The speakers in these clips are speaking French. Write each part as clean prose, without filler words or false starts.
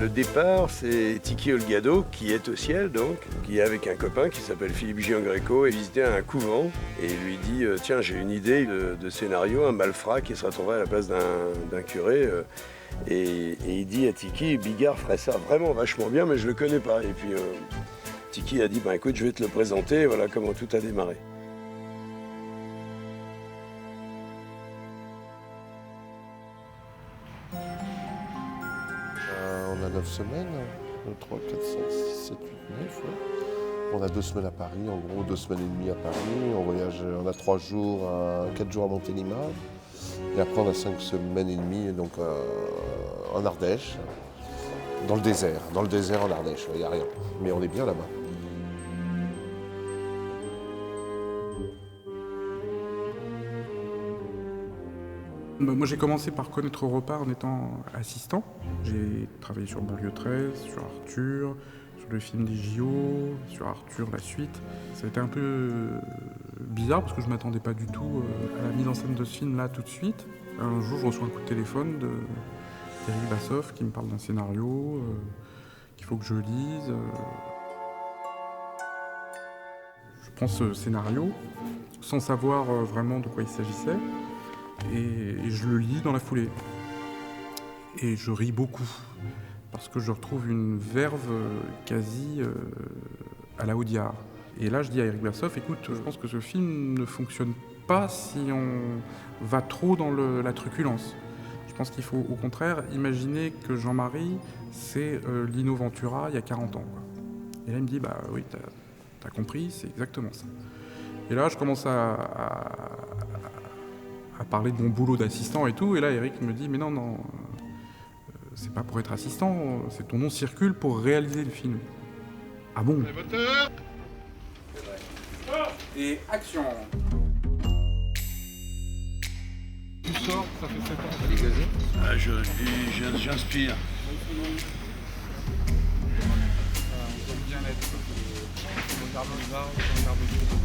le départ, c'est Tiki Olgado, qui est au ciel donc, qui est avec un copain qui s'appelle Philippe Giangreco, et visitait un couvent. Et il lui dit tiens, j'ai une idée de scénario, un malfrat qui se retrouverait à la place d'un curé. Et il dit à Tiki, Bigard ferait ça vraiment vachement bien, mais je le connais pas. Et puis Tiki a dit écoute, je vais te le présenter, voilà comment tout a démarré. On a 9 semaines, 3, 4, 5, 6, 7, 8, 9. Ouais. On a 2 semaines à Paris, en gros 2 semaines et demie à Paris. On voyage, on a 4 jours à Montélimar. Et après on a 5 semaines et demie donc, en Ardèche, dans le désert en Ardèche, il n'y a rien. Mais on est bien là-bas. Moi j'ai commencé par connaître Europa en étant assistant. J'ai travaillé sur Banlieue 13, sur Arthur, sur le film des JO, sur Arthur, la suite. Ça a été un peu bizarre parce que je ne m'attendais pas du tout à la mise en scène de ce film-là tout de suite. Un jour je reçois un coup de téléphone d'Éric Bassoff qui me parle d'un scénario qu'il faut que je lise. Je prends ce scénario sans savoir vraiment de quoi il s'agissait. Et je le lis dans la foulée. Et je ris beaucoup, parce que je retrouve une verve quasi à la Audiard. Et là, je dis à Éric Bassoff, écoute, je pense que ce film ne fonctionne pas si on va trop dans la truculence. Je pense qu'il faut, au contraire, imaginer que Jean-Marie, c'est Lino Ventura il y a 40 ans. Quoi. Et là, il me dit, bah oui, t'as compris, c'est exactement ça. Et là, je commence à parler de mon boulot d'assistant et tout, et là Eric me dit mais non, c'est pas pour être assistant, c'est ton nom circule pour réaliser le film. Ah bon? Et action. Tu sors, ça fait 7 ans, t'as dégagé? J'inspire. On peut bien être. On regarde le bas, on regarde le dos.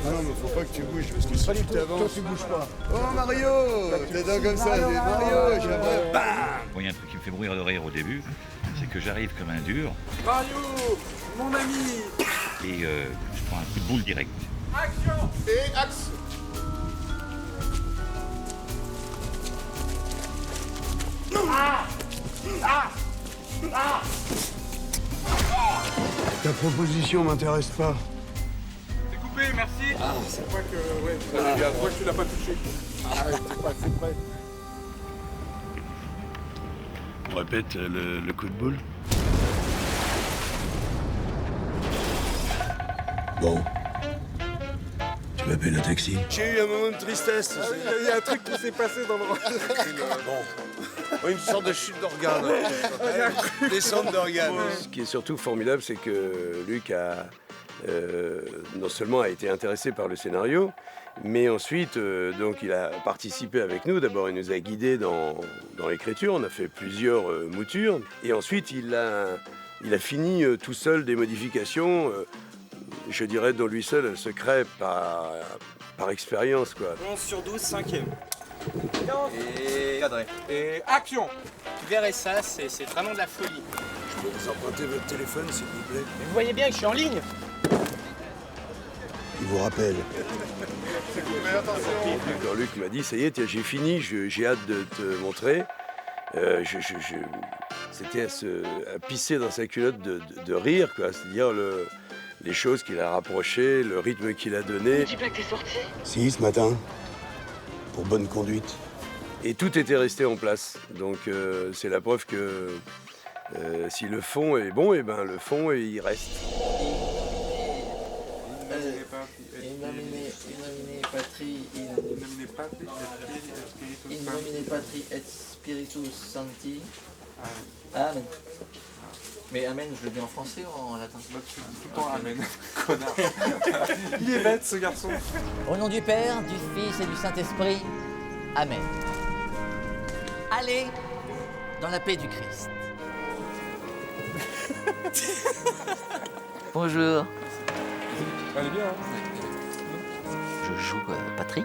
Non, mais faut pas que tu bouges, parce que si tu t'avances... Toi, tu bouges pas. Oh Mario, t'es donc comme ça, Mario, j'aimerais... Bam. Bon, il y a un truc qui me fait mourir de rire au début, c'est que j'arrive comme un dur Mario, mon ami. et je prends un coup de boule direct. Action. Et axe. Ta proposition m'intéresse pas. C'est coupé, merci. C'est pas que... Ouais, je crois que tu l'as pas touché. C'est prêt. On répète le coup de boule. Bon. Tu m'appelles un taxi? J'ai eu un moment de tristesse. Il y a un truc qui s'est passé dans le... Une sorte de chute d'organe. Descente d'organe. Ce qui est surtout formidable, c'est que Luc a non seulement a été intéressé par le scénario, mais ensuite donc il a participé avec nous. D'abord, il nous a guidés dans l'écriture. On a fait plusieurs moutures, et ensuite il a fini tout seul des modifications. Je dirais dans lui seul, elle se crée par expérience, quoi. 11 sur 12, 5e. Et cadré. Et action. Tu verrais ça, c'est vraiment de la folie. Je peux vous emprunter votre téléphone, s'il vous plaît? Mais vous voyez bien que je suis en ligne. Il vous rappelle. Mais attention. Quand Luc m'a dit, ça y est, tiens, j'ai fini, j'ai hâte de te montrer. C'était à pisser dans sa culotte de rire, quoi. C'est-à-dire les choses qu'il a rapprochées, le rythme qu'il a donné. Tu pas que t'es sorti? Si, ce matin, pour bonne conduite. Et tout était resté en place. Donc c'est la preuve que si le fond est bon, et ben le fond il reste. In nomine Patri et Spiritus Sancti. Amen. Mais Amen, je le dis en français ou en latin? Tout le temps amen, connard. Il est bête ce garçon. Au nom du Père, du Fils et du Saint-Esprit. Amen. Allez dans la paix du Christ. Bonjour. Elle est bien, hein. Je joue Patrick.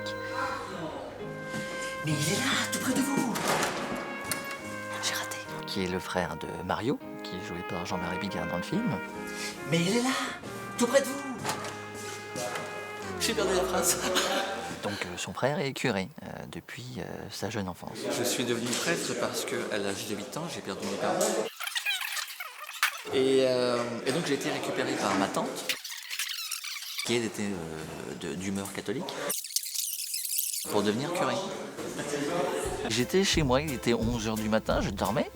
Mais il est là, tout près de vous. J'ai raté. Qui est le frère de Mario, qui est joué par Jean-Marie Bigard dans le film. Mais il est là, tout près de vous. J'ai perdu la phrase. Donc son frère est curé depuis sa jeune enfance. Je suis devenu prêtre parce qu'à l'âge de 8 ans, j'ai perdu mes parents. Et donc j'ai été récupéré par ma tante, qui elle était d'humeur catholique, pour devenir curé. J'étais chez moi, il était 11h du matin, je dormais,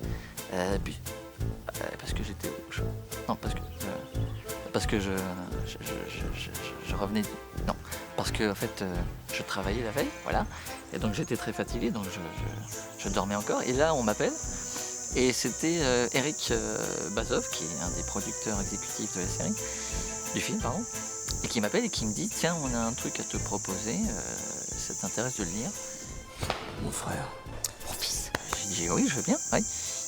parce que j'étais... Non, parce que je revenais... Non, parce que en fait, je travaillais la veille, voilà, et donc j'étais très fatigué, donc je dormais encore, et là on m'appelle, et c'était Eric Bazov, qui est un des producteurs exécutifs de la série, du film, pardon, et qui m'appelle et qui me dit, tiens, on a un truc à te proposer, ça t'intéresse de le lire? Mon frère. Mon fils. J'ai dit, oui, je veux bien, oui.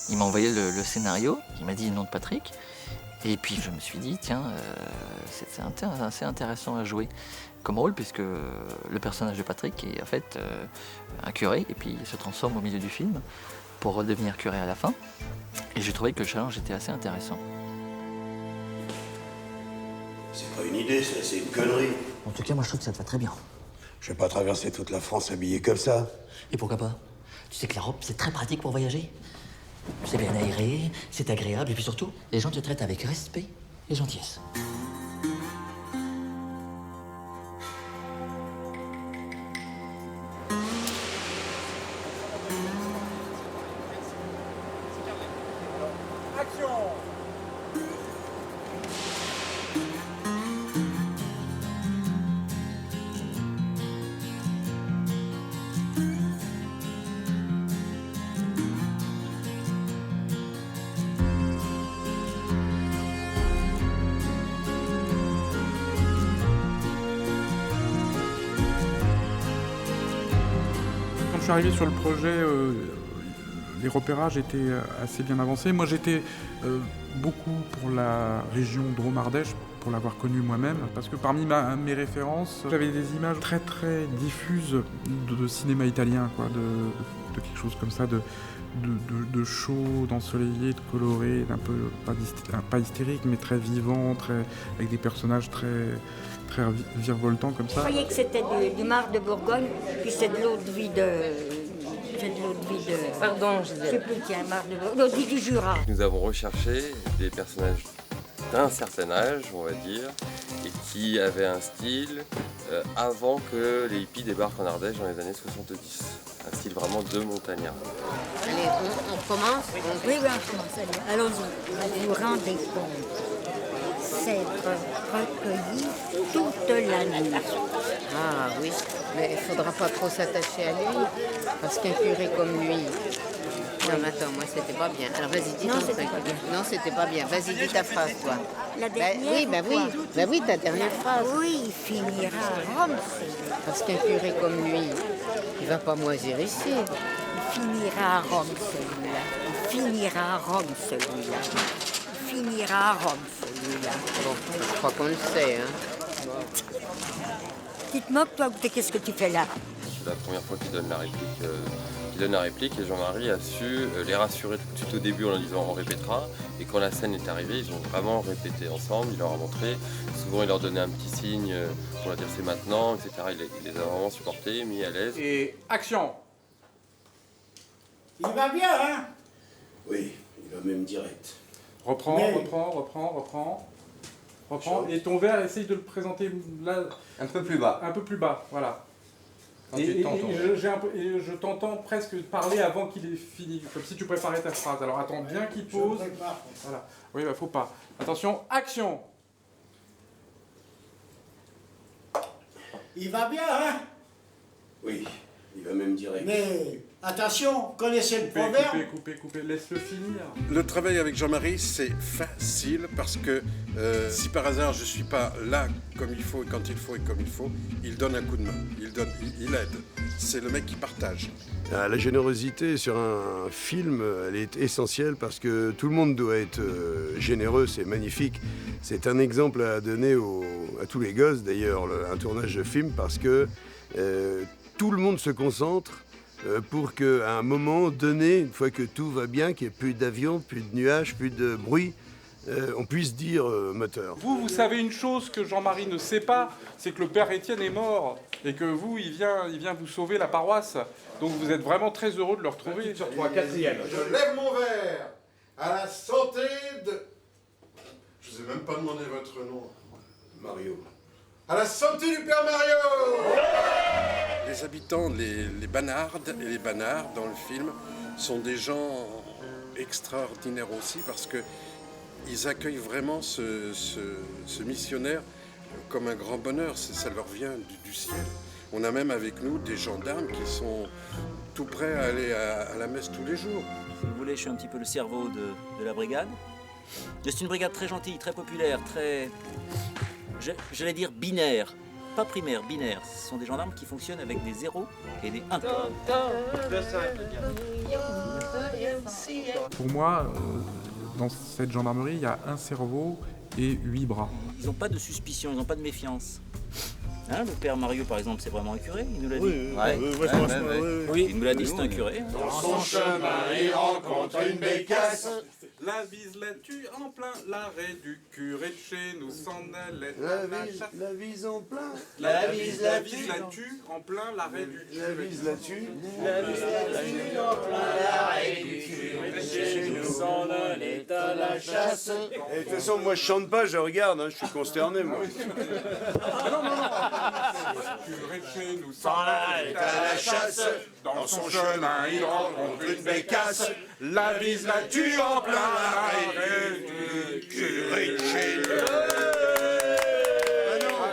Il m'a envoyé le scénario, il m'a dit le nom de Patrick, et puis je me suis dit, tiens, c'est assez intéressant à jouer comme rôle, puisque le personnage de Patrick est en fait un curé, et puis il se transforme au milieu du film pour redevenir curé à la fin. Et j'ai trouvé que le challenge était assez intéressant. C'est pas une idée, ça, c'est une connerie. En tout cas, moi je trouve que ça te va très bien. Je vais pas traverser toute la France habillé comme ça. Et pourquoi pas? Tu sais que la robe, c'est très pratique pour voyager. C'est bien aéré, c'est agréable, et puis surtout, les gens te traitent avec respect et gentillesse. Quand je suis arrivé sur le projet, les repérages étaient assez bien avancés. Moi, j'étais beaucoup pour la région Drôme-Ardèche, pour l'avoir connue moi-même, parce que parmi mes références, j'avais des images très très diffuses de cinéma italien, quoi, de quelque chose comme ça, de chaud, d'ensoleillé, de coloré, d'un peu pas hystérique, mais très vivant, avec des personnages très virevoltants comme ça. Je croyais que c'était du mar de Bourgogne, puis c'est de l'eau de vie de... Pardon, je sais plus qu'il y a un mar de Bourgogne, l'eau de vie du Jura. Nous avons recherché des personnages d'un certain âge, on va dire, et qui avaient un style avant que les hippies débarquent en Ardèche dans les années 70. Un style vraiment de montagnard. Allez, on commence? Oui, on commence, allons-y. Vous vous rendez compte, s'être recueilli toute l'année. Ah oui, mais il faudra pas trop s'attacher à lui, parce qu'un curé comme lui... Non mais attends, moi c'était pas bien. Alors vas-y, dis ton truc. Non, c'était pas bien. Vas-y, dis ta phrase, toi. La dernière oui, ta dernière phrase. Oui, il finira à Rome, parce qu'un curé comme lui, il va pas moisir ici. Il finira à Rome, celui-là. Il finira à Rome, celui-là. Il finira à Rome, celui-là. Bon, je crois qu'on le sait, hein. Tu te moques, toi, ou qu'est-ce que tu fais là? C'est la première fois qu'il donne la réplique, et Jean-Marie a su les rassurer tout de suite au début en leur disant on répétera, et quand la scène est arrivée, ils ont vraiment répété ensemble, il leur a montré, souvent il leur donnait un petit signe pour leur dire c'est maintenant, etc. Il les a vraiment supportés, mis à l'aise. Et action! Il va bien, hein? Oui, il va même direct. Reprends. Et ton verre, essaye de le présenter là. Un peu plus bas. Un peu plus bas, voilà. Quand Et tu t'entends. je t'entends presque parler avant qu'il ait fini, comme si tu préparais ta phrase. Alors attends bien qu'il pose. Voilà. Oui, bah faut pas. Attention, action! Il va bien, hein? Oui, il va même direct. Mais Attention, connaissez le proverbe? Coupez, laisse-le finir. Le travail avec Jean-Marie, c'est facile parce que si par hasard je ne suis pas là comme il faut et quand il faut et comme il faut, il donne un coup de main, il aide. C'est le mec qui partage. La générosité sur un film, elle est essentielle parce que tout le monde doit être généreux, c'est magnifique. C'est un exemple à donner à tous les gosses, d'ailleurs, un tournage de film, parce que tout le monde se concentre pour qu'à un moment donné, une fois que tout va bien, qu'il n'y ait plus d'avions, plus de nuages, plus de bruit, on puisse dire moteur. Vous savez une chose que Jean-Marie ne sait pas, c'est que le père Étienne est mort et que vous, il vient vous sauver la paroisse. Donc vous êtes vraiment très heureux de le retrouver. Sur 3, 4e. Je lève mon verre à la santé de... Je vous ai même pas demandé votre nom. Mario. À la santé du père Mario. Les habitants, les Banardes et les Banards dans le film sont des gens extraordinaires aussi parce que ils accueillent vraiment ce missionnaire comme un grand bonheur. Ça leur vient du ciel. On a même avec nous des gendarmes qui sont tout prêts à aller à la messe tous les jours. Si vous voulez, je suis un petit peu le cerveau de la brigade. C'est une brigade très gentille, très populaire, très... J'allais dire binaire. Pas primaire, binaire. Ce sont des gendarmes qui fonctionnent avec des 0 et des 1. Pour moi, dans cette gendarmerie, il y a un cerveau et 8 bras. Ils n'ont pas de suspicion, ils n'ont pas de méfiance. Hein, le père Mario, par exemple, c'est vraiment un curé, il nous l'a dit. Oui, il nous l'a dit, c'est un curé. Dans son chemin, il rencontre une bécasse. La vise la tue en plein l'arrêt du curé de chez nous s'en allait. La vise en plein. La vise la tue en plein l'arrêt du curé. La vise la tue. La vise la tue en plein l'arrêt du curé de chez nous s'en allait à la chasse. Et de toute façon, moi je chante pas, je regarde, je suis consterné moi. Le curé de chez nous s'en allait à la chasse. Dans son chemin, il rencontre une bécasse. La vise la tue en plein l'arrêt du curé de chez nous.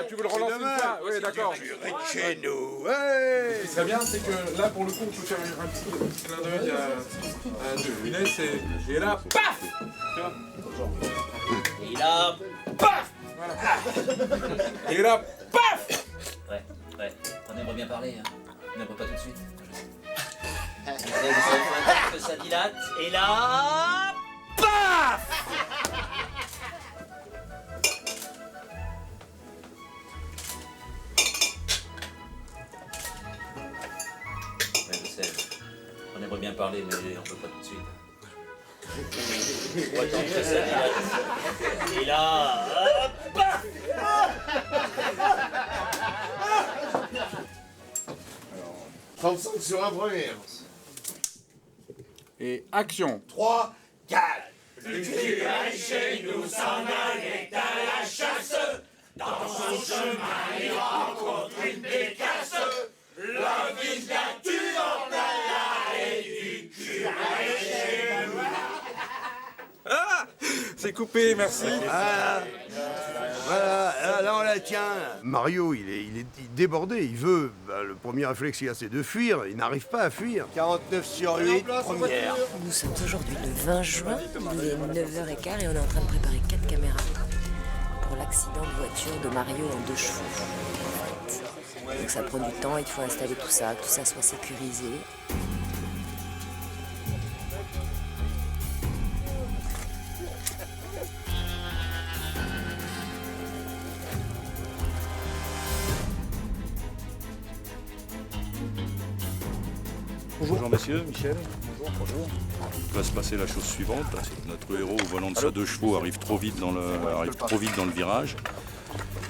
Tu veux le relancer une fois? Oui, d'accord. Curé de chez nous, ouais. Ce qui serait bien, c'est que là, pour le coup, on peut faire un petit clin d'œil à De Funès et là, paf! Et là, paf! Voilà. Et là, paf! Ouais, on aimerait bien parler, hein. On n'aimerait pas tout de suite. Que ça dilate, et là, paf! Ouais, je sais, on aimerait bien parler, mais on peut pas tout de suite. On va attendre que ça dilate. Et là, paf! 35 sur un premier. Et action. 3, 4. Le curé chez nous s'en allait à la chasse. Dans son chemin, il rencontre une bécasse. La vise la tue en plein l'arrêt du curé chez nous. Ah, c'est coupé, merci. Voilà, là on la tient. Mario, il est débordé, il veut, le premier réflexe qu'il a c'est de fuir, il n'arrive pas à fuir. 49 sur 8, première. Nous sommes aujourd'hui le 20 juin, il est 9h15 et on est en train de préparer 4 caméras pour l'accident de voiture de Mario en 2 chevaux. En fait. Donc ça prend du temps, il faut installer tout ça, que tout ça soit sécurisé. Bonjour messieurs, Michel. Bonjour. Il va se passer la chose suivante, c'est que notre héros au volant de sa 2 chevaux arrive trop vite dans le virage.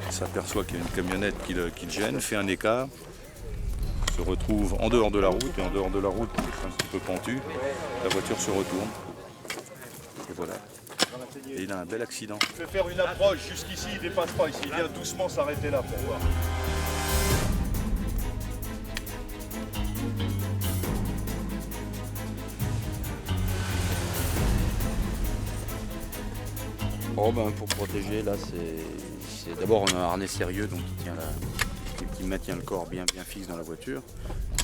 Il s'aperçoit qu'il y a une camionnette qui le gêne, fait un écart, se retrouve en dehors de la route, et en dehors de la route, c'est un petit peu pentu, la voiture se retourne. Et voilà. Et il a un bel accident. Il fait faire une approche, jusqu'ici il dépasse pas, ici il vient doucement s'arrêter là pour voir. Oh ben, pour protéger, là, c'est d'abord on a un harnais sérieux donc qui maintient le corps bien fixe dans la voiture.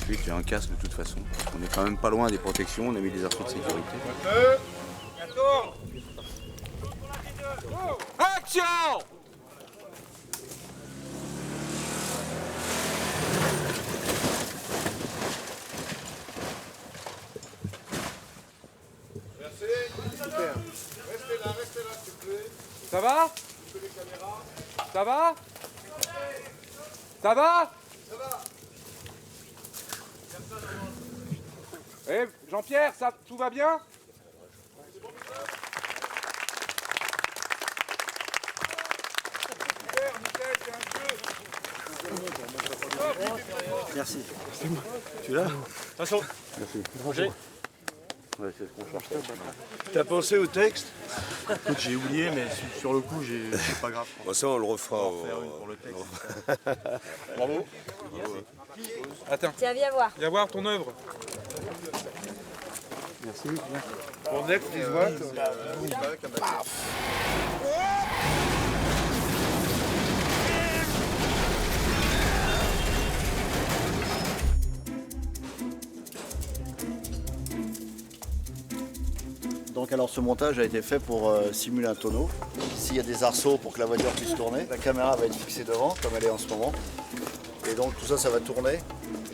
Puis tu as un casque de toute façon. On est quand même pas loin des protections, on a mis des arceaux de sécurité. Action! Super. Restez là, s'il vous plaît. Ça va? Ça va? Ça va? Ça va. Eh, Jean-Pierre, ça, tout va bien? Super, nickel, c'est un jeu. Merci. C'est moi. Tu l'as? Attention. Merci. Roger. Ouais, c'est ce qu'on cherchait. T'as pensé au texte? Écoute, j'ai oublié, mais sur le coup, c'est pas grave. Bon, ça, on le refera. On va en faire une pour le texte. Bravo. Attends. Tiens, viens voir. Viens voir ton œuvre. Merci. Pour Next, is what? Donc alors ce montage a été fait pour simuler un tonneau. Ici il y a des arceaux pour que la voiture puisse tourner. La caméra va être fixée devant comme elle est en ce moment. Et donc tout ça, ça va tourner.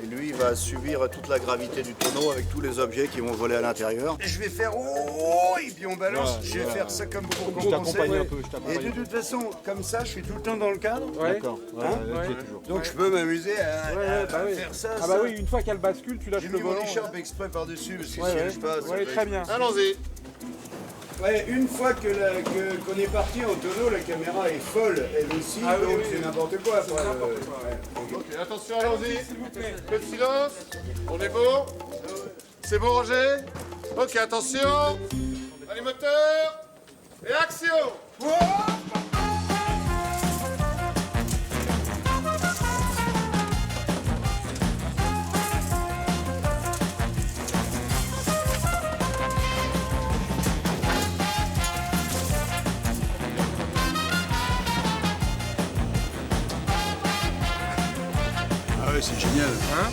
Et lui il va subir toute la gravité du tonneau avec tous les objets qui vont voler à l'intérieur. Je vais faire oh et puis on balance. Je vais faire ça comme pour compenser. Je t'accompagne un peu. Et de toute façon, comme ça, je suis tout le temps dans le cadre. D'accord. Donc je peux m'amuser à faire ça. Ah bah oui, une fois qu'elle bascule, tu lâches J'ai le mis mon volant. écharpe exprès par-dessus parce que si je passe. Ouais, très bien. Allons-y. Ouais, une fois qu'on est parti en tonneau, la caméra est folle, elle aussi, donc c'est n'importe quoi. C'est n'importe quoi. Ok, attention, allons-y. Peu de silence. On est bon? C'est bon, Roger? Ok, attention. Allez, moteur. Et action! Ah ouais, c'est génial. Hein?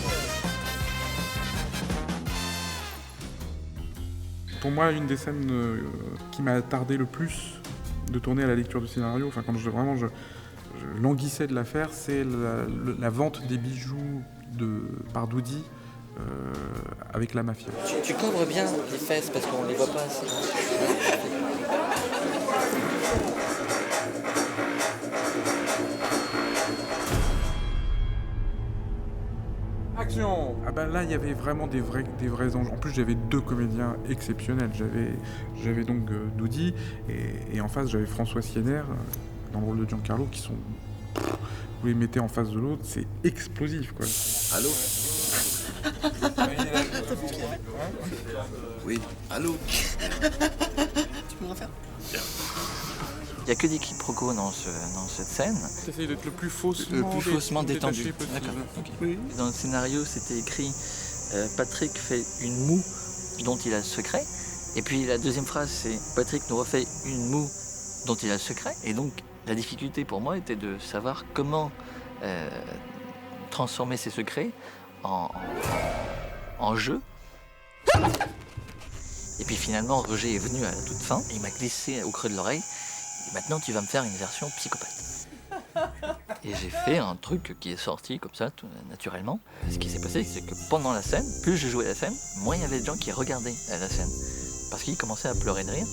Pour moi, une des scènes qui m'a tardé le plus de tourner à la lecture du scénario, enfin quand je languissais de la faire, c'est la vente des bijoux par Doudi avec la mafia. Tu couvres bien les fesses parce qu'on les voit pas assez. Action! Ah ben là, il y avait vraiment des vrais enjeux. En plus, j'avais deux comédiens exceptionnels. J'avais donc Doudi et en face, j'avais François Siener dans le rôle de Giancarlo qui sont... Vous les mettez en face de l'autre, c'est explosif, quoi. Allô? Oui, allô? Tu peux refaire? Il n'y a que des quiproquos dans cette scène. T'essayes d'être le plus faussement détendu. possible. D'accord. Okay. Oui. Dans le scénario, c'était écrit Patrick fait une moue dont il a le secret. Et puis la deuxième phrase, c'est Patrick nous refait une moue dont il a le secret. Et donc la difficulté pour moi était de savoir comment transformer ces secrets en jeu. Et puis finalement, Roger est venu à la toute fin. Il m'a glissé au creux de l'oreille. Et maintenant, tu vas me faire une version psychopathe. Et j'ai fait un truc qui est sorti comme ça, tout naturellement. Ce qui s'est passé, c'est que pendant la scène, plus je jouais la scène, moins il y avait de gens qui regardaient la scène. Parce qu'ils commençaient à pleurer de rire.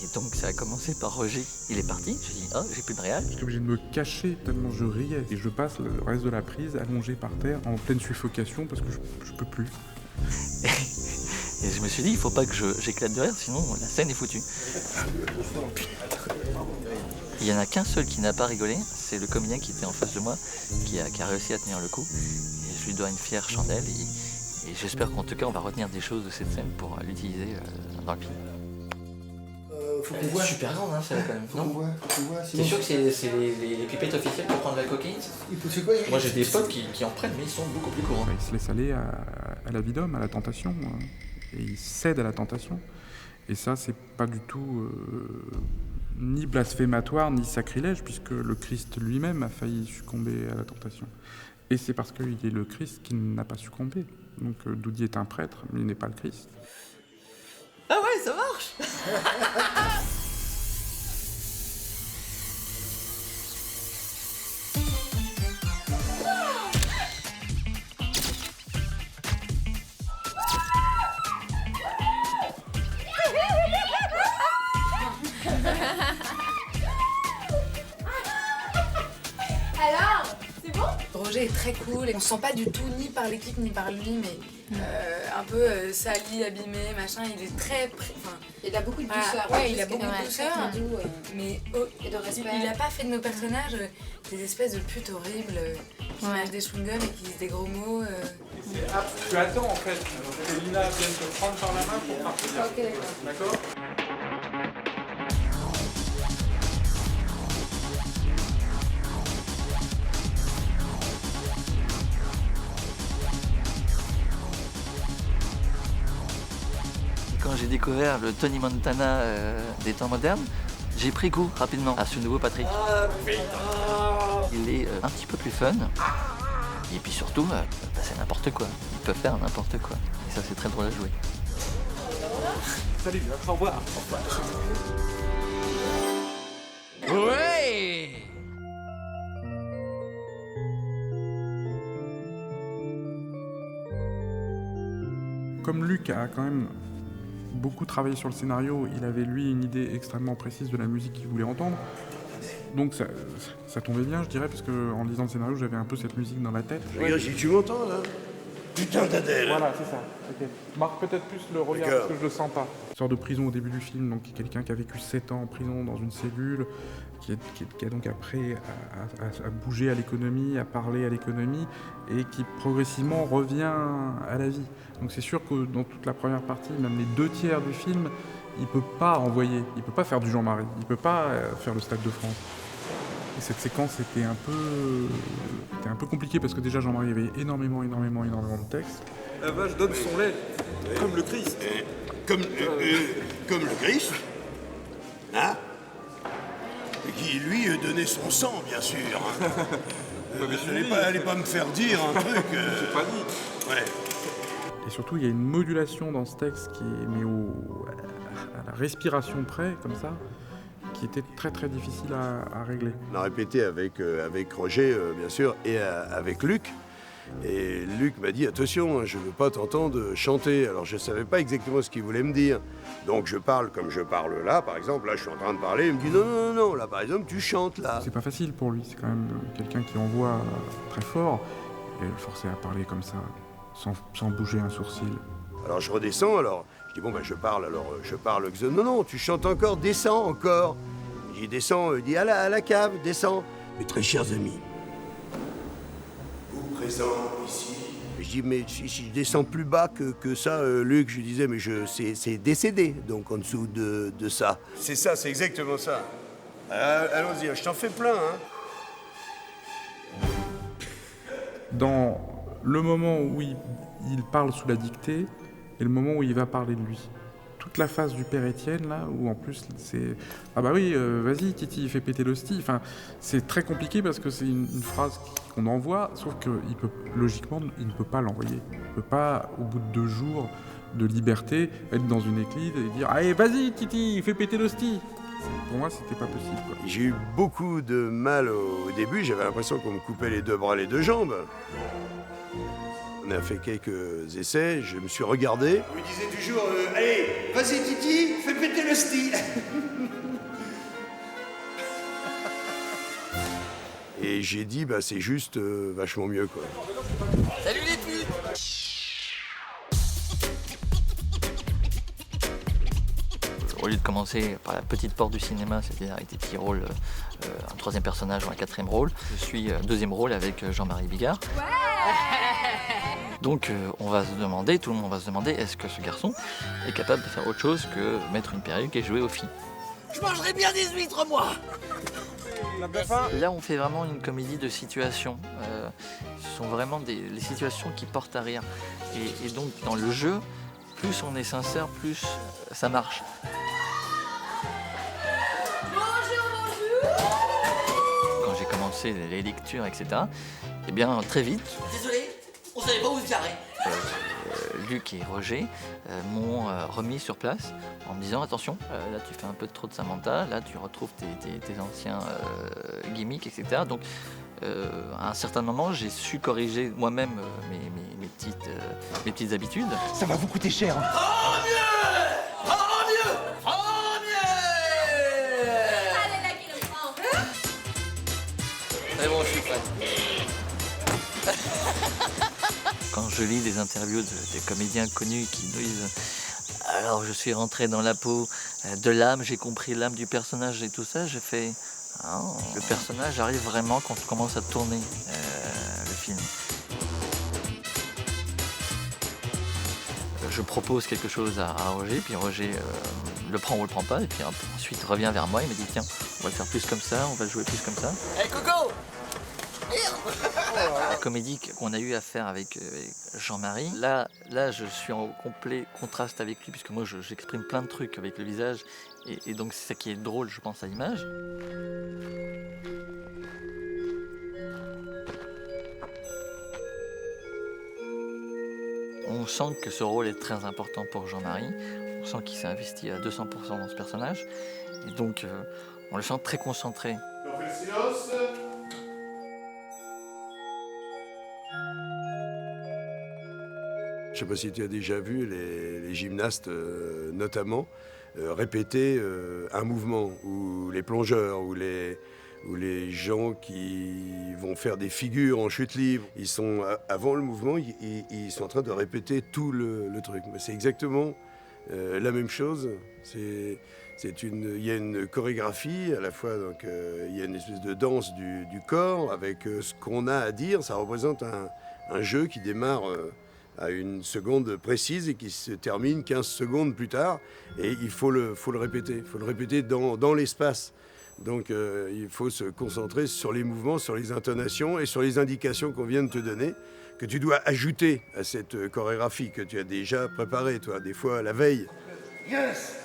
Et donc ça a commencé par Roger. Il est parti. J'ai dit, oh, j'ai plus de réal. J'étais obligé de me cacher tellement je riais. Et je passe le reste de la prise allongé par terre, en pleine suffocation, parce que je peux plus. Et je me suis dit, il faut pas que j'éclate de rire, sinon la scène est foutue. Il n'y en a qu'un seul qui n'a pas rigolé, c'est le comédien qui était en face de moi, qui a réussi à tenir le coup. Et je lui dois une fière chandelle. Et j'espère qu'en tout cas, on va retenir des choses de cette scène pour l'utiliser dans le film. Faut qu'on voit. Super grande, hein, celle-là, quand même. Faut qu'on voit. T'es sûr que c'est les pipettes officielles pour prendre la cocaïne? Moi, j'ai des potes qui en prennent, mais ils sont beaucoup plus courants. Il se laisse aller à la vie d'homme, à la tentation. Et il cède à la tentation. Et ça, c'est pas du tout ni blasphématoire, ni sacrilège, puisque le Christ lui-même a failli succomber à la tentation. Et c'est parce qu'il est le Christ qu'il n'a pas succombé. Donc Doudy est un prêtre, mais il n'est pas le Christ. Ah ouais, ça marche. Alors, c'est bon? Roger est très cool et on se sent pas du tout ni par l'équipe ni par lui, mais un peu sali, abîmé, machin. Il est très. Enfin, il a beaucoup de douceur. Ouais, il a beaucoup de douceur. Mais et de respect. Il a pas fait de nos personnages des espèces de putes horribles qui mangent des chewing-gums et qui disent des gros mots. Tu attends en fait que Lina vienne te prendre par la main pour partir. Ok, d'accord. Quand j'ai découvert le Tony Montana des temps modernes, j'ai pris goût rapidement à ce nouveau Patrick. Il est un petit peu plus fun. Et puis surtout, c'est n'importe quoi. Il peut faire n'importe quoi. Et ça, c'est très drôle à jouer. Salut, au revoir. Ouais! Comme Luc a quand même beaucoup travaillé sur le scénario, il avait lui une idée extrêmement précise de la musique qu'il voulait entendre. Donc ça tombait bien, je dirais, parce qu'en lisant le scénario, j'avais un peu cette musique dans la tête. Regarde, si tu m'entends là. Putain d'Adèle. Voilà, c'est ça. Okay. Marque peut-être plus le regard parce que je le sens pas. Il sort de prison au début du film, donc quelqu'un qui a vécu 7 ans en prison dans une cellule, qui a donc appris à bouger à l'économie, à parler à l'économie, et qui progressivement revient à la vie. Donc c'est sûr que dans toute la première partie, même les 2 tiers du film, il peut pas envoyer, il peut pas faire du Jean-Marie, il peut pas faire le Stade de France. Et cette séquence était un peu compliquée parce que déjà Jean-Marie avait énormément de texte. La vache donne son lait, comme le Christ. Comme le Christ, hein? Et qui, lui, donnait son sang, bien sûr. Allez pas me faire dire un truc. J'ai pas dit. Ouais. Et surtout, il y a une modulation dans ce texte qui est mais à la respiration près, comme ça, qui était très difficile à régler. On a répété avec Roger, bien sûr, et avec Luc. Et Luc m'a dit, attention, je ne veux pas t'entendre chanter. Alors je ne savais pas exactement ce qu'il voulait me dire. Donc je parle comme je parle là, par exemple. Là, je suis en train de parler. Il me dit, non, là, par exemple, tu chantes là. C'est pas facile pour lui. C'est quand même quelqu'un qui envoie très fort. Et le forcer à parler comme ça, sans bouger un sourcil. Alors je redescends, alors je dis, bon, je parle, non, tu chantes encore, descends encore. Il dit, descends, il dit, à la cave, descends. Mes très chers amis, vous présents ici. Je dis, mais si je descends plus bas que ça, Luc, je lui disais, mais c'est décédé, donc en dessous de ça. C'est ça, c'est exactement ça. Allons-y, je t'en fais plein, hein. Dans le moment où il parle sous la dictée et le moment où il va parler de lui. Toute la phase du père Étienne, là, où en plus c'est « Ah bah oui, vas-y, Titi, fais péter l'hostie ». Enfin, c'est très compliqué parce que c'est une phrase qu'on envoie, sauf que logiquement, il ne peut pas l'envoyer. Il ne peut pas, au bout de 2 jours de liberté, être dans une église et dire « Allez, vas-y, Titi, fais péter l'hostie ». Pour moi, c'était pas possible, quoi. J'ai eu beaucoup de mal au début, j'avais l'impression qu'on me coupait les 2 bras, les 2 jambes. On a fait quelques essais, je me suis regardé. On lui disait toujours, allez, vas-y Titi, fais péter le style. Et j'ai dit, bah c'est juste vachement mieux, quoi. Salut les putes! Au lieu de commencer par la petite porte du cinéma, c'est-à-dire avec des petits rôles, un 3e personnage ou un 4e rôle, je suis 2e rôle avec Jean-Marie Bigard. Ouais. Donc tout le monde va se demander, est-ce que ce garçon est capable de faire autre chose que mettre une perruque et jouer aux filles? Je mangerais bien des huîtres, moi. Là, on fait vraiment une comédie de situation. Ce sont vraiment les situations qui portent à rire. Et donc, dans le jeu, plus on est sincère, plus ça marche. Bonjour. commencer les lectures, etc. Eh bien, très vite... Désolé, on savait pas où se garer. Luc et Roger m'ont remis sur place en me disant attention, là tu fais un peu trop de Samantha, là tu retrouves tes anciens gimmicks, etc. Donc à un certain moment j'ai su corriger moi-même mes petites habitudes. Ça va vous coûter cher. Hein. Oh mieux. Oh mieux. Oh mieux. Allez là qui le prend. C'est bon, je suis prêt. Quand je lis des interviews des comédiens connus qui nous disent « Alors je suis rentré dans la peau de l'âme, j'ai compris l'âme du personnage et tout ça », je fais oh, « Le personnage arrive vraiment quand on commence à tourner le film ». Je propose quelque chose à Roger, puis Roger le prend ou le prend pas, et puis ensuite revient vers moi et me dit « Tiens, on va le faire plus comme ça, on va le jouer plus comme ça ». Hey Coco. La comédie qu'on a eu à faire avec Jean-Marie, là je suis en complet contraste avec lui puisque moi j'exprime plein de trucs avec le visage et donc c'est ça qui est drôle je pense à l'image. On sent que ce rôle est très important pour Jean-Marie, on sent qu'il s'est investi à 200% dans ce personnage et donc on le sent très concentré. On fait le silence. Je ne sais pas si tu as déjà vu les gymnastes, notamment, répéter un mouvement, ou les plongeurs, ou les gens qui vont faire des figures en chute libre. Ils sont, avant le mouvement, ils sont en train de répéter tout le truc. Mais c'est exactement la même chose. Il y a une chorégraphie, à la fois, donc, il y a une espèce de danse du corps avec ce qu'on a à dire. Ça représente un jeu qui démarre à une seconde précise et qui se termine 15 secondes plus tard. Et il faut le répéter. Il faut le répéter dans l'espace. Donc il faut se concentrer sur les mouvements, sur les intonations et sur les indications qu'on vient de te donner, que tu dois ajouter à cette chorégraphie que tu as déjà préparée, toi, des fois la veille. Yes.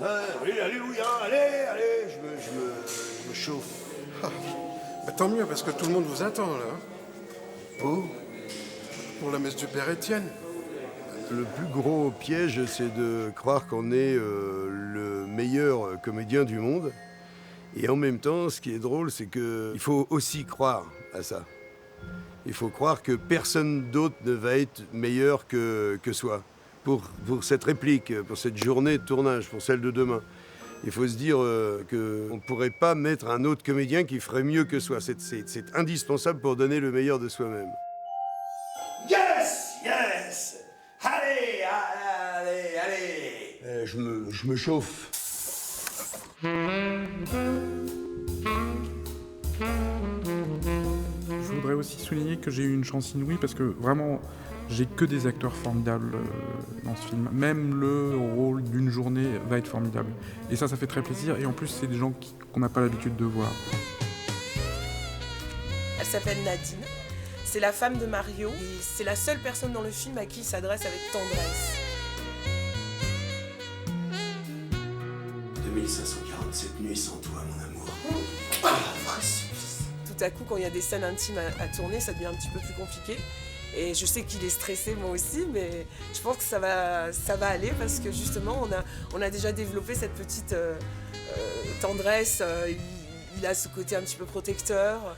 Allez, alléluia, allez, je me chauffe. Bah, tant mieux, parce que tout le monde vous attend, là. Pour la messe du Père Étienne. Le plus gros piège, c'est de croire qu'on est le meilleur comédien du monde. Et en même temps, ce qui est drôle, c'est qu'il faut aussi croire à ça. Il faut croire que personne d'autre ne va être meilleur que soi. Pour cette réplique, pour cette journée de tournage, pour celle de demain. Il faut se dire qu'on ne pourrait pas mettre un autre comédien qui ferait mieux que soi. C'est indispensable pour donner le meilleur de soi-même. Yes, yes. Allez, allez, allez. Je me chauffe. Je voudrais aussi souligner que j'ai eu une chance inouïe parce que vraiment, j'ai que des acteurs formidables dans ce film. Même le rôle d'une journée va être formidable. Et ça fait très plaisir. Et en plus, c'est des gens qu'on n'a pas l'habitude de voir. Elle s'appelle Nadine. C'est la femme de Mario. Et c'est la seule personne dans le film à qui il s'adresse avec tendresse. 2547 nuits sans toi, mon amour. Tout à coup, quand il y a des scènes intimes à tourner, ça devient un petit peu plus compliqué. Et je sais qu'il est stressé, moi aussi, mais je pense que ça va aller parce que justement, on a déjà développé cette petite tendresse. Il a ce côté un petit peu protecteur.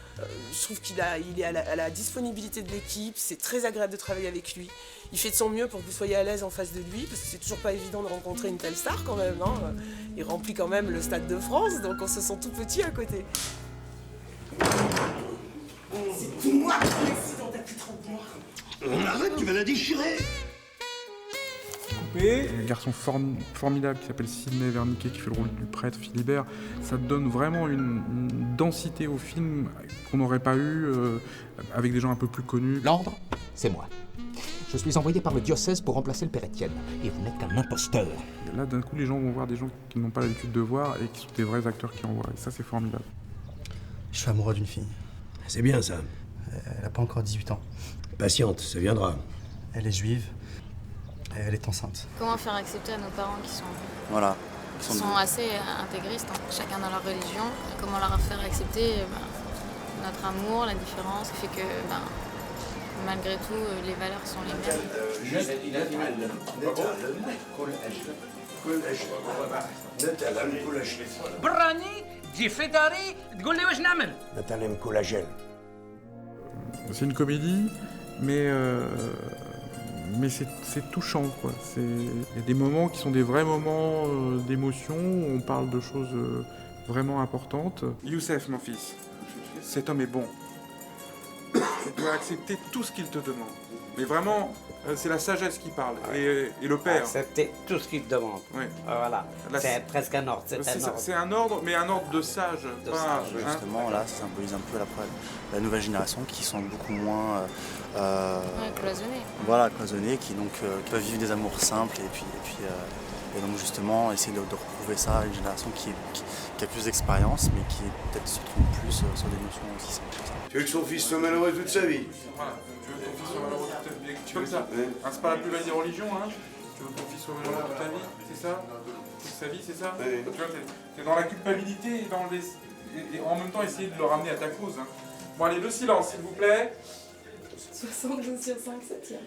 Je trouve qu'il est à la disponibilité de l'équipe. C'est très agréable de travailler avec lui. Il fait de son mieux pour que vous soyez à l'aise en face de lui, parce que c'est toujours pas évident de rencontrer une telle star quand même. Hein. Il remplit quand même le Stade de France, donc on se sent tout petit à côté. C'est moi qui l'ai dans ta petite robe noire. Arrête, tu vas la déchirer. Un garçon formidable qui s'appelle Sidney Verniquet qui fait le rôle du prêtre Philibert. Ça donne vraiment une densité au film qu'on n'aurait pas eu avec des gens un peu plus connus. L'ordre, c'est moi. Je suis envoyé par le diocèse pour remplacer le père Étienne. Et vous n'êtes qu'un imposteur. Et là, d'un coup, les gens vont voir des gens qu'ils n'ont pas l'habitude de voir et qui sont des vrais acteurs qui envoient. Et ça, c'est formidable. Je suis amoureux d'une fille. C'est bien ça. Elle n'a pas encore 18 ans. Patiente, ça viendra. Elle est juive. Et elle est enceinte. Comment faire accepter à nos parents qui sont... Voilà. Ils sont assez intégristes, hein. Chacun dans leur religion. Comment leur faire accepter notre amour, la différence, fait que malgré tout, les valeurs sont les mêmes. براني تجي في داري تقول لي واش نعمل. نتعلم كولاجين. C'est une comédie, mais c'est touchant, quoi. Il y a des moments qui sont des vrais moments d'émotion, où on parle de choses vraiment importantes. Youssef, mon fils, cet homme est bon. Tu dois accepter tout ce qu'il te demande. Mais vraiment, c'est la sagesse qui parle, et le père. Accepter tout ce qu'il te demande. Oui. Voilà, c'est presque un ordre. C'est un ordre, mais un ordre de sage. Justement, là, ça symbolise un peu la nouvelle génération qui sont beaucoup moins... cloisonnés. Voilà, cloisonnés, qui peuvent vivre des amours simples, et donc justement, essayer de retrouver ça à une génération qui a plus d'expérience, mais qui peut-être se trompe plus sur des notions aussi simples. Tu veux que son fils soit malheureux toute sa vie? Voilà. Tu veux que ton fils soit malheureux toute ta vie? Comme ça. Hein, c'est pas la plus belle des religions, hein? Tu veux que ton fils soit malheureux toute ta vie? C'est ça? Toute sa vie, c'est ça? Oui. Tu vois, t'es dans la culpabilité et en même temps essayer de le ramener à ta cause. Hein. Bon, allez, le silence, s'il vous plaît. 72 sur 5, 7e.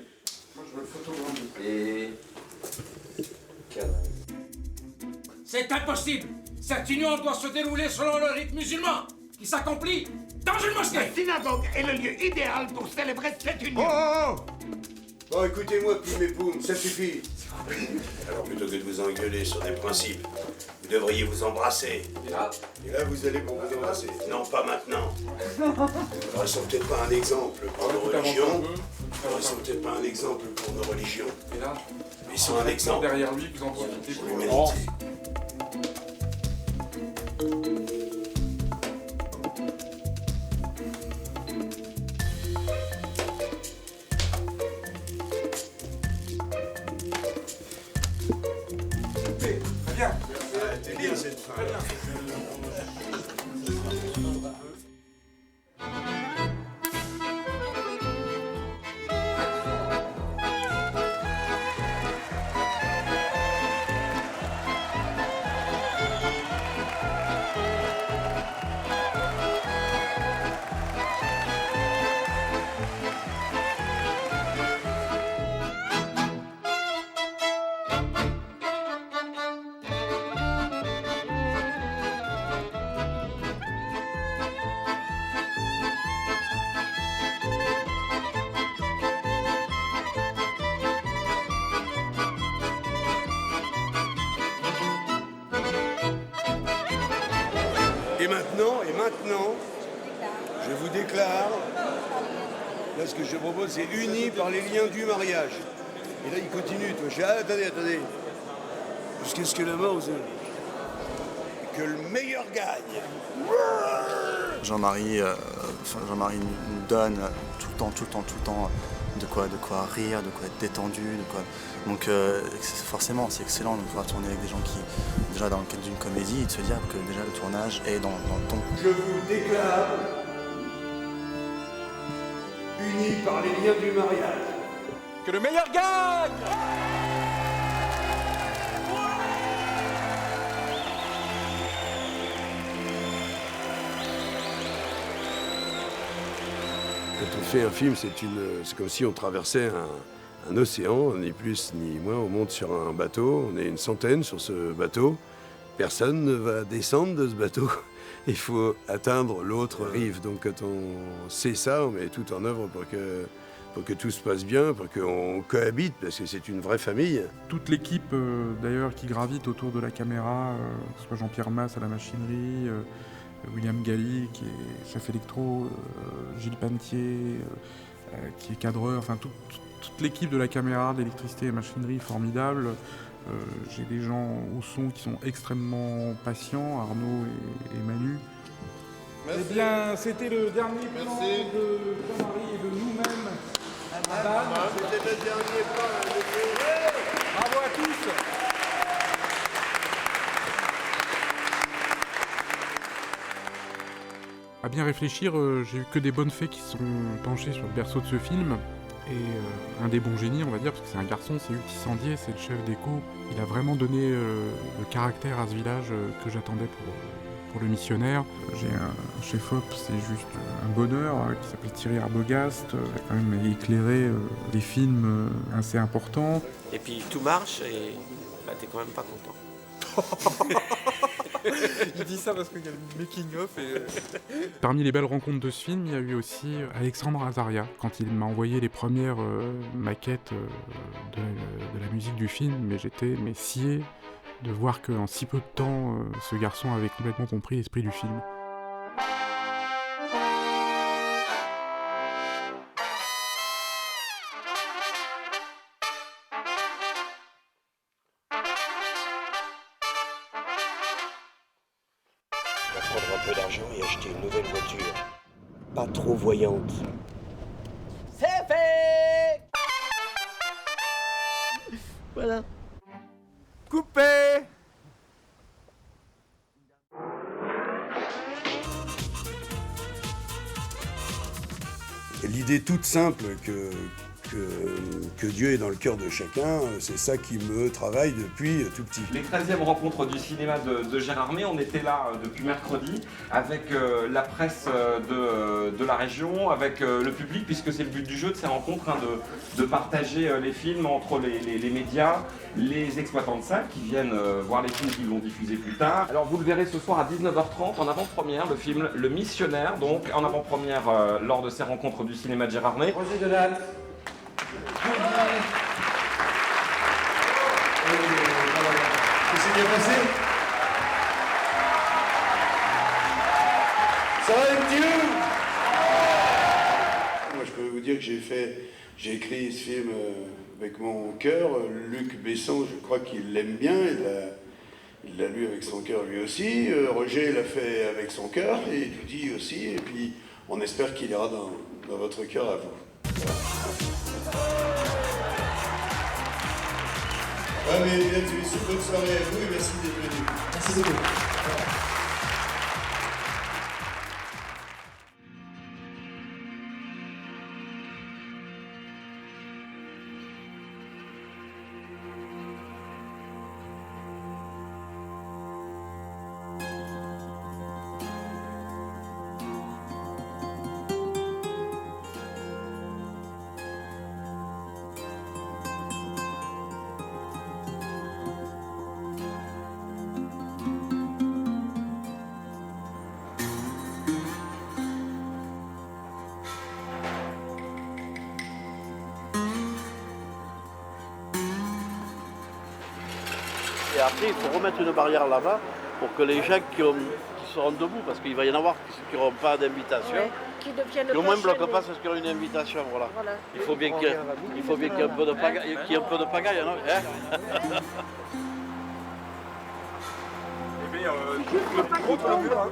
Moi, je veux le photogrammer. Et... C'est impossible. Cette union doit se dérouler selon le rite musulman, qui s'accomplit dans une mosquée. La synagogue est le lieu idéal pour célébrer cette union. Oh! Bon, écoutez-moi, Pim et Poum, ça suffit. Alors, plutôt que de vous engueuler sur des principes, vous devriez vous embrasser. Et là, vous allez pour vous embrasser. Non, pas maintenant. Nous ne sont peut-être pas un exemple pour nos religions. Nous ne sont peut-être pas un exemple pour nos religions. Et là, ils sont un exemple derrière lui, vous en profitez pour l'humanité. Très bien. T'es bien cette fin. Très bien. Et maintenant, je vous déclare, là ce que je propose c'est unis par les liens du mariage. Et là il continue, toi. Je dis, attendez. Jusqu'à ce que la mort vous... Que le meilleur gagne. Jean-Marie nous donne tout le temps de quoi rire, de quoi être détendu, Donc forcément c'est excellent de pouvoir tourner avec des gens qui, déjà dans le cadre d'une comédie, et de se dire que déjà le tournage est dans le ton. Je vous déclare unis par les liens du mariage. Que le meilleur gagne. Quand on fait un film, c'est comme si on traversait un océan, ni plus ni moins. On monte sur un bateau, on est une centaine sur ce bateau. Personne ne va descendre de ce bateau. Il faut atteindre l'autre rive. Donc quand on sait ça, on met tout en œuvre pour que tout se passe bien, pour qu'on cohabite, parce que c'est une vraie famille. Toute l'équipe d'ailleurs qui gravite autour de la caméra, que ce soit Jean-Pierre Masse à la machinerie, William Galli qui est chef électro, Gilles Pantier qui est cadreur, enfin toute l'équipe de la caméra, de l'électricité et machinerie formidable. J'ai des gens au son qui sont extrêmement patients, Arnaud et Manu. Merci. Eh bien, c'était le dernier plan de Jean-Marie et de nous-mêmes. C'était le dernier plan. Bravo à tous. À bien réfléchir, j'ai eu que des bonnes fées qui sont penchées sur le berceau de ce film. Et un des bons génies, on va dire, parce que c'est un garçon, c'est Hugues Tissandier, c'est le chef d'éco. Il a vraiment donné le caractère à ce village que j'attendais pour le missionnaire. J'ai un chef-op, c'est juste un bonheur, qui s'appelle Thierry Arbogast. Il a quand même éclairé des films assez importants. Et puis tout marche et bah, t'es quand même pas content. Il dit ça parce qu'il y a le making-of. Parmi les belles rencontres de ce film, il y a eu aussi Alexandre Azaria, quand il m'a envoyé les premières maquettes de la musique du film, mais j'étais scié de voir qu'en si peu de temps, ce garçon avait complètement compris l'esprit du film. On va prendre un peu d'argent et acheter une nouvelle voiture. Pas trop voyante. C'est fait. Voilà. Coupé. L'idée toute simple que Dieu est dans le cœur de chacun, c'est ça qui me travaille depuis tout petit. Les 13e rencontres du cinéma de Gérard May, on était là depuis mercredi avec la presse de la région, avec le public, puisque c'est le but du jeu de ces rencontres, de partager les films entre les médias, les exploitants de salles qui viennent voir les films qu'ils vont diffuser plus tard. Alors vous le verrez ce soir à 19h30 en avant-première, le film Le Missionnaire, donc en avant-première lors de ces rencontres du cinéma de Gérard May. Roger Donald. Ça s'est bien passé? Ça va être Dieu? Moi je peux vous dire que j'ai écrit ce film avec mon cœur. Luc Besson, je crois qu'il l'aime bien, il l'a lu avec son cœur lui aussi. Roger l'a fait avec son cœur et Doudi aussi. Et puis on espère qu'il ira dans votre cœur à vous. Ah mais mesdames et messieurs, bonne soirée à vous et merci d'être venus. Merci beaucoup. Et après, il faut remettre une barrière là-bas pour que les gens qui seront debout, parce qu'il va y en avoir qui n'auront pas d'invitation, qui deviennent au moins ne bloquent pas nous. parce qu'ils ont une invitation. Voilà. Voilà. Il faut bien qu'il y ait un peu de pagaille, non Eh bien, le plus gros train mur, hein.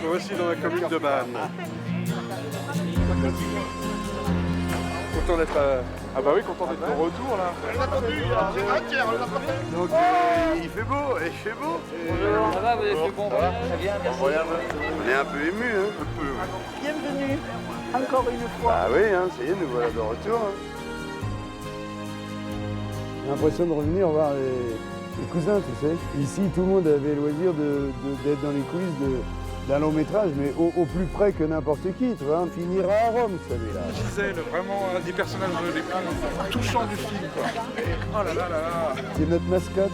Voici dans la commune de Bannes. Content d'être Ah bah oui, content d'être de retour là. Donc il fait beau, il fait beau. Ça va, vous avez fait bon voyage? Très bien, merci. On est un peu ému, hein. Bienvenue, encore une fois. Ah oui, hein, ça y est, nous voilà de retour. Hein. J'ai l'impression de revenir voir les cousins, tu sais. Ici, tout le monde avait le loisir d'être dans les coulisses d'un long métrage, mais au plus près que n'importe qui, tu vois. On finira à Rome, celui-là. Gisèle, vraiment un des personnages les plus touchants du film, quoi. Oh là là là là. C'est notre mascotte.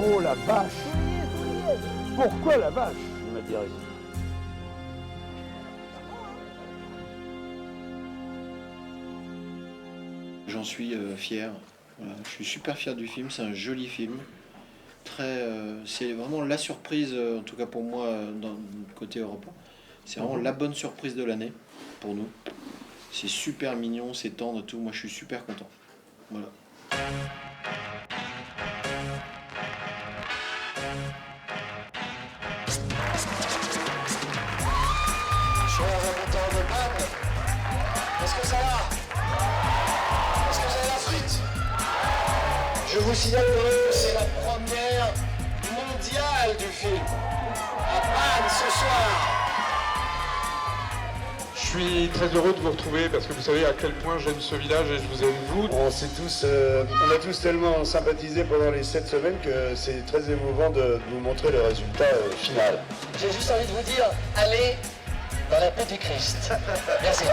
Oh la vache! Pourquoi la vache? Il m'a dit raison. J'en suis fier Voilà, je suis super fier du film, c'est un joli film. C'est vraiment la surprise, en tout cas pour moi, dans le côté européen. C'est vraiment la bonne surprise de l'année pour nous. C'est super mignon, c'est tendre, tout. Moi, je suis super content. Voilà. Chers habitants de Panne, est-ce que ça va? Est-ce que vous avez la frite? Je vous signale que c'est la première mondiale du film. À Panne ce soir. Je suis très heureux de vous retrouver parce que vous savez à quel point j'aime ce village et je vous aime vous. On a tous tellement sympathisé pendant les 7 semaines que c'est très émouvant de vous montrer le résultat final. J'ai juste envie de vous dire, allez dans la paix du Christ. Merci.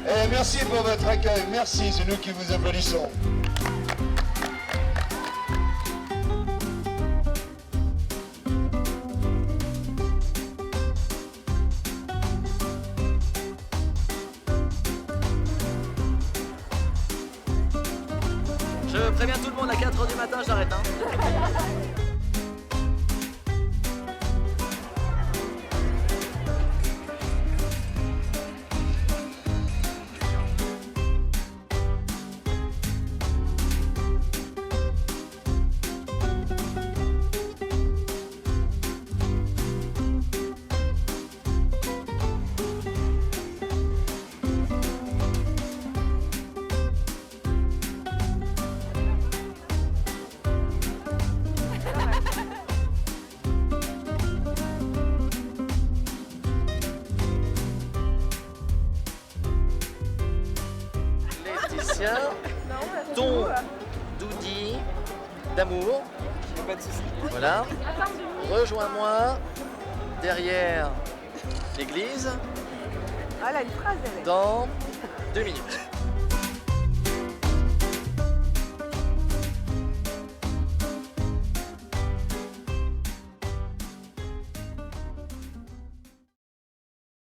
Et merci pour votre accueil, merci, c'est nous qui vous applaudissons. Je préviens tout le monde, à 4h du matin, j'arrête. Hein. Ton Doudi d'amour. Voilà. Rejoins-moi derrière l'église Ah là, une phrase, elle est. dans 2 minutes.